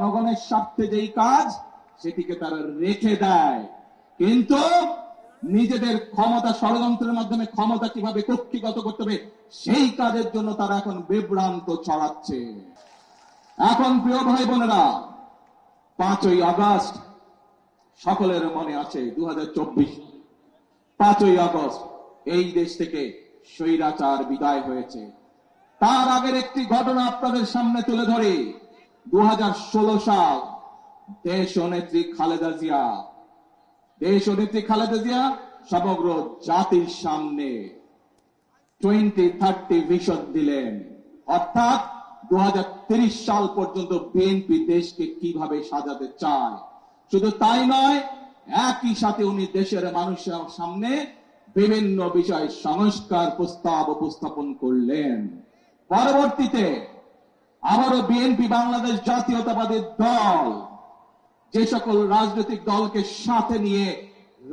জনগণের স্বার্থে যেই কাজ সেটিকে তারা রেখে দেয়, কিন্তু নিজেদের ক্ষমতা ষড়যন্ত্রের মাধ্যমে ক্ষমতা কিভাবে কক্ষিগত করতে হবে সেই কাজের জন্য তারা এখন বিভ্রান্ত ছড়াচ্ছে। এখন প্রিয় ভাই বোনেরা, 5ই আগস্ট সকলের মনে আছে, 2024 5ই আগস্ট এই দেশ থেকে স্বৈরাচার বিদায় হয়েছে। তার আগের একটি ঘটনা আপনাদের সামনে তুলে ধরি। 2016 সাল দেশনেত্রী খালেদা জিয়া সমগ্র জাতির সামনে 2030 ভিশন দিলেন, অর্থাৎ 2030 সাল পর্যন্ত বিএনপি দেশকে কিভাবে সাজাতে চায়। শুধু তাই নয়, একই সাথে উনি দেশের মানুষের সামনে বিভিন্ন বিষয় সংস্কার প্রস্তাব উপস্থাপন করলেন। পরবর্তীতে আবারও বিএনপি বাংলাদেশ জাতীয়তাবাদী দল যে সকল রাজনৈতিক দলকে সাথে নিয়ে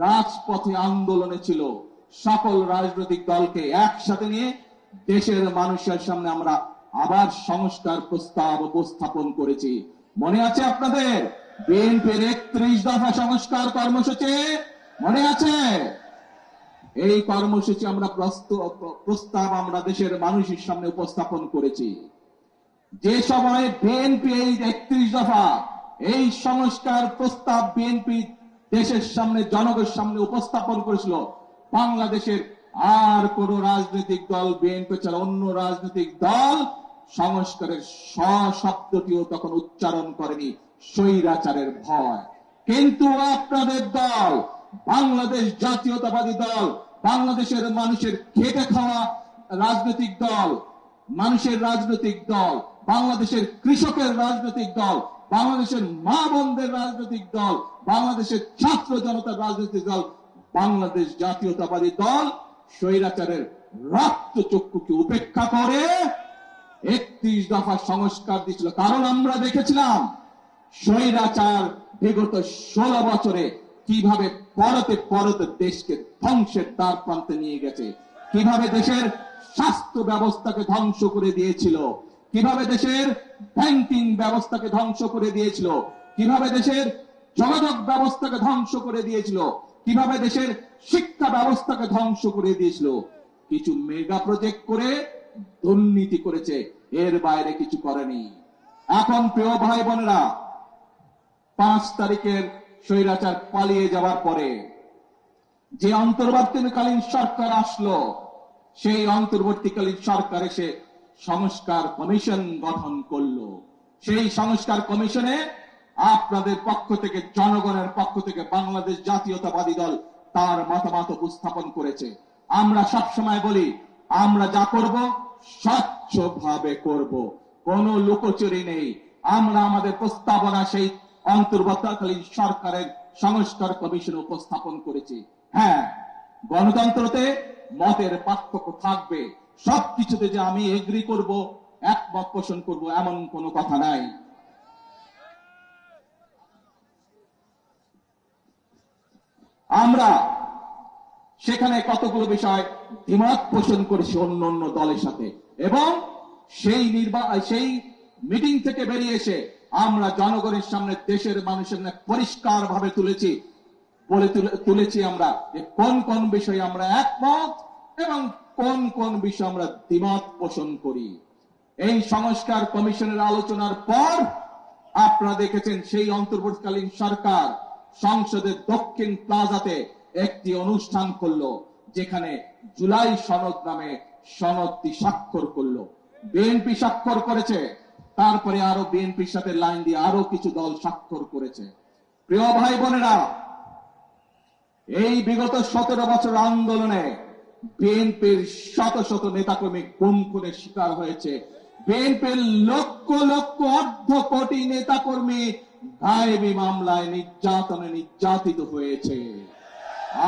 রাজপথে আন্দোলনে ছিল, সকল রাজনৈতিক দলকে একসাথে নিয়ে দেশের মানুষের সামনে আমরা আবার সংস্কার প্রস্তাব উপস্থাপন করেছি। মনে আছে আপনাদের বিএনপির 31 দফা সংস্কার কর্মসূচি? মনে আছে? এই কর্মসূচি আমরা প্রস্তাব আমরা দেশের মানুষের সামনে উপস্থাপন করেছি। যে সময় বিএনপি এই 31 দফা এই সংস্কার প্রস্তাব বিএনপি দেশের সামনে জনগণের সামনে উপস্থাপন করেছিল, বাংলাদেশের আর কোন রাজনৈতিক দল বিএনপি ছাড়া অন্য রাজনৈতিক দল সংস্কারের শব্দটিও তখন উচ্চারণ করেনি, স্বৈরাচারের ভয়। কিন্তু আপনাদের দল, বাংলাদেশ জাতীয়তাবাদী দল, বাংলাদেশের মানুষের খেটে খাওয়া রাজনৈতিক দল, মানুষের রাজনৈতিক দল, বাংলাদেশের কৃষকের রাজনৈতিক দল, বাংলাদেশের মা বোনদের রাজনৈতিক দল, বাংলাদেশের ছাত্র জনতার রাজনৈতিক দল, বাংলাদেশ জাতীয়তাবাদী দল স্বৈরাচারের রক্তচক্ষুকে উপেক্ষা করে 31 দফা সংস্কার দিয়েছিল। কারণ আমরা দেখেছিলাম স্বৈরাচার বিগত 16 বছরে কিভাবে পরতে পরতে দেশকে ধ্বংসের দ্বার প্রান্তে নিয়ে গেছে, কিভাবে দেশের স্বাস্থ্য ব্যবস্থাকে ধ্বংস করে দিয়েছিল, কিভাবে দেশের ব্যাংকিং ব্যবস্থাকে ধ্বংস করে দিয়েছিল, কিভাবে দেশের যোগাযোগ ব্যবস্থাকে ধ্বংস করে দিয়েছিল, কিভাবে দেশের শিক্ষা ব্যবস্থাকে ধ্বংস করে দিয়েছিল। কিছু মেগা প্রজেক্ট করে দুর্নীতি করেছে, এর বাইরে কিছু করেনি। এখন প্রিয় ভাই বোনেরা, 5 তারিখের স্বৈরাচার পালিয়ে যাওয়ার পরে যে অন্তর্বর্তীকালীন সরকার আসলো, সেই অন্তর্বর্তীকালীন সরকার এসে সংস্কার কমিশন গঠন করলো। সেই সংস্কার কমিশনে আপনাদের পক্ষ থেকে, জনগণের পক্ষ থেকে বাংলাদেশ জাতীয়তাবাদী দল তার মতামত উপস্থাপন করেছে। আমরা সবসময় বলি, আমরা যা করব স্বচ্ছভাবে করব, কোনো লুকোচুরি নেই। আমরা আমাদের প্রস্তাবনা সেই অন্তর্বর্তীকালীন সরকারের সংস্কার কমিশন উপস্থাপন করেছি। হ্যাঁ, গণতন্ত্রতে মতের পার্থক্য থাকবে, সবকিছুতে যে আমি এগ্রি করব, একমত পোষণ করব এমন কোনো কথা নাই। আমরা সেখানে কতগুলো বিষয় দ্বিমত পোষণ করেছি অন্য অন্য দলের সাথে, এবং সেই মিটিং থেকে বেরিয়ে এসে আমরা জনগণের সামনে, দেশের মানুষের সামনে পরিষ্কার ভাবে তুলেছি আমরা যে কোন কোন বিষয়ে আমরা একমত এবং কোন কোন বিষয়ে আমরা দ্বিমত পোষণ করি। এই সংস্কার কমিশনের আলোচনার পর আপনারা দেখেছেন সেই অন্তর্বর্তীকালীন সরকার সংসদের দক্ষিণ প্লাজাতে একটি অনুষ্ঠান করলো, যেখানে জুলাই সনদ নামে সনদটি স্বাক্ষর করলো। বিএনপি স্বাক্ষর করেছে, তারপরে আরো বিএনপির সাথে লাইন দিয়ে আরো কিছু দল স্বাক্ষর করেছে। প্রিয় ভাই বোনেরা, এই বিগত 17 বছর আন্দোলনে বিএনপির শত শত নেতাকর্মী গুম খুনের শিকার হয়েছে। বিএনপির লক্ষ লক্ষ অর্ধ কোটি নেতাকর্মী গায়েবী মামলায় নির্যাতিত হয়েছে।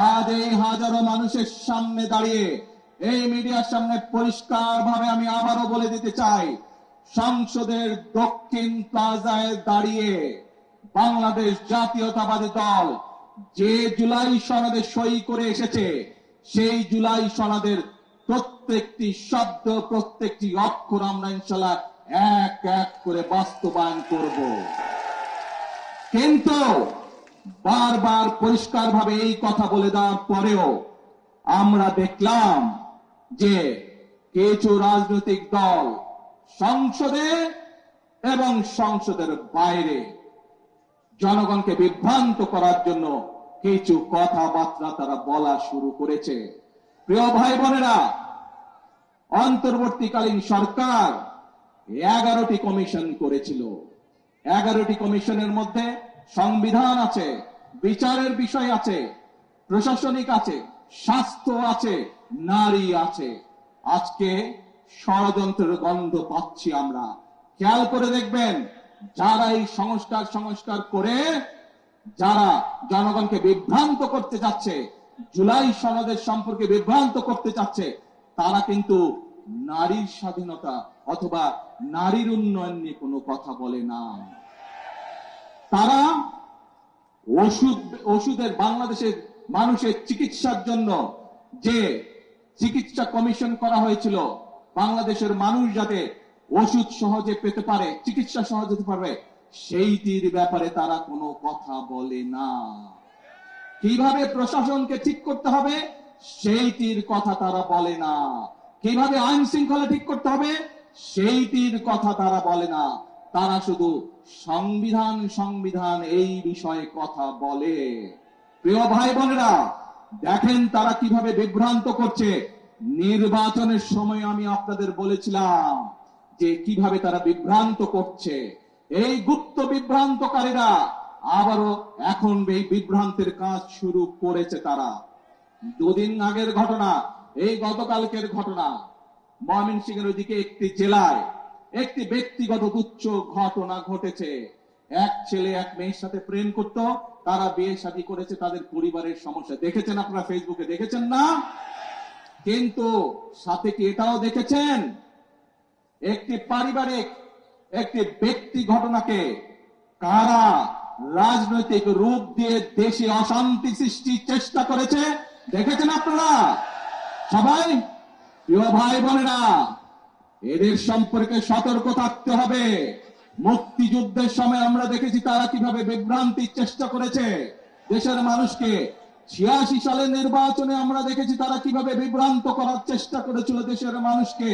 আজ এই হাজারো মানুষের সামনে দাঁড়িয়ে, এই মিডিয়ার সামনে পরিষ্কার ভাবে আমি আবারও বলে দিতে চাই, সংসদের দক্ষিণ প্লাজায় দাঁড়িয়ে বাংলাদেশ জাতীয়তাবাদী দল যে জুলাই সনদে সই করে এসেছে, সেই জুলাই সনদের প্রত্যেকটি শব্দ, প্রত্যেকটি অক্ষর আমরা ইনশাআল্লাহ এক এক করে বাস্তবায়ন করব। কিন্তু বারবার পরিষ্কারভাবে এই কথা বলে দেওয়ার পরেও আমরা দেখলাম যে কিছু রাজনৈতিক দল সংসদে এবং সংসদের বাইরে জনগণকে বিভ্রান্ত করার জন্য কিছু কথাবার্তা তারা বলা শুরু করেছে। প্রিয় ভাই বোনেরা, অন্তর্বর্তীকালীন সরকার 11টি কমিশন করেছিল। 11টি কমিশনের মধ্যে সংবিধান আছে, বিচারের বিষয় আছে, প্রশাসনিক আছে, স্বাস্থ্য আছে, নারী আছে। আজকে ষড়যন্ত্রের গন্ধ পাচ্ছি আমরা। খেয়াল করে দেখবেন, যারা এই সংস্কার করে যারা জনগণকে বিভ্রান্ত করতে যাচ্ছে, জুলাই সনদের সম্পর্কে বিভ্রান্ত করতে চাচ্ছে, তারা কিন্তু নারীর স্বাধীনতা অথবা নারীর উন্নয়ন নিয়ে কোনো কথা বলে না। তারা ওষুধের বাংলাদেশের মানুষের চিকিৎসার জন্য যে চিকিৎসা কমিশন করা হয়েছিল, বাংলাদেশের মানুষ যাতে ওষুধ সহজে পেতে পারে, চিকিৎসা সহজে পেতে পারবে, সেইটির ব্যাপারে তারা কোনো কথা বলে না। কিভাবে প্রশাসনকে ঠিক করতে হবে সেইটির কথা তারা বলে না। কিভাবে আইন শৃঙ্খলা ঠিক করতে হবে সেইটির কথা তারা বলে না। তারা শুধু সংবিধান এই বিষয়ে কথা বলে। প্রিয় ভাই বোনেরা, দেখেন তারা কিভাবে বিভ্রান্ত করছে। নির্বাচনের সময় আমি আপনাদের বলেছিলাম যে কিভাবে তারা বিভ্রান্ত করছে। এই গুপ্ত বিভ্রান্তকারীরা আবারও এখন এই বিভ্রান্তের কাজ শুরু করেছে তারা। দুদিন আগের ঘটনা, এই গতকালকের ঘটনা, ময়মনসিংহের ওইদিকে একটি জেলায় একটি ব্যক্তিগত তুচ্ছ ঘটনা ঘটেছে। এক ছেলে এক মেয়ের সাথে প্রেম করত, তারা বিয়ে শাদী করেছে, তাদের পরিবারের সমস্যা দেখেছেন আপনারা, ফেসবুকে দেখেছেন না? কিন্তু সাথে কি এটাও দেখেছেন, একটি পারিবারিক একটি ব্যক্তি ঘটনাকে কারা রাজনৈতিক রূপ দিয়ে দেশে অশান্তি সৃষ্টির চেষ্টা করেছে? দেখেছেন আপনারা সবাই? প্রিয় ভাই বোনেরা, এদের সম্পর্কে সতর্ক থাকতে হবে। মুক্তিযুদ্ধের সময় আমরা দেখেছি তারা কিভাবে বিভ্রান্তির চেষ্টা করেছে দেশের মানুষকে। 86 সালের নির্বাচনে আমরা দেখেছি তারা কিভাবে বিভ্রান্ত করার চেষ্টা করেছিল দেশের মানুষকে।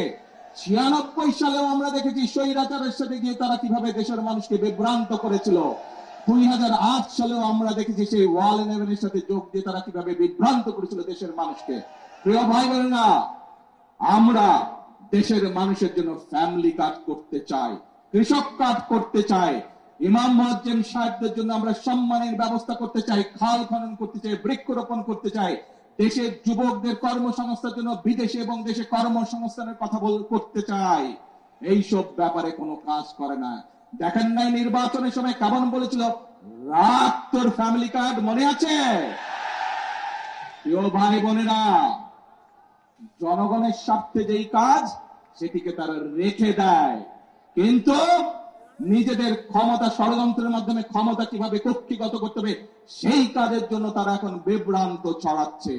96 সালেও আমরা দেখেছি স্বৈরাচারের সাথে গিয়ে তারা কিভাবে দেশের মানুষকে বিভ্রান্ত করেছিল। 2008 সালেও আমরা দেখেছি সেই ওয়াল 11 সাথে যোগ দিয়ে তারা কিভাবে বিভ্রান্ত করেছিল দেশের মানুষকে। প্রিয় ভাই বোনেরা, আমরা দেশের মানুষের জন্য ফ্যামিলি কার্ড করতে চাই, কৃষক কার্ড করতে চাই, ইমাম মুয়াজ্জিন সাহেবদের জন্য আমরা সম্মানের ব্যবস্থা করতে চাই, খাল খনন করতে চাই, বৃক্ষরোপণ করতে চাই, দেশের যুবকদের কর্মসংস্থানের জন্য বিদেশে এবং দেশে কর্মসংস্থানের কথা করতে চাই। এইসব ব্যাপারে কোনো কাজ করে না। দেখেন নাই নির্বাচনের সময় কেমন বলেছিল, রাত তোর ফ্যামিলি কার্ড, মনে আছে? প্রিয় ভাই বোনেরা, জনগণের স্বার্থে যেই কাজ সেটিকে তারা রেখে দেয়, কিন্তু নিজেদের ক্ষমতা ষড়যন্ত্রের মাধ্যমে ক্ষমতা কিভাবে কক্ষিগত করতে হবে সেই কাজের জন্য তারা এখন বিভ্রান্ত ছড়াচ্ছে।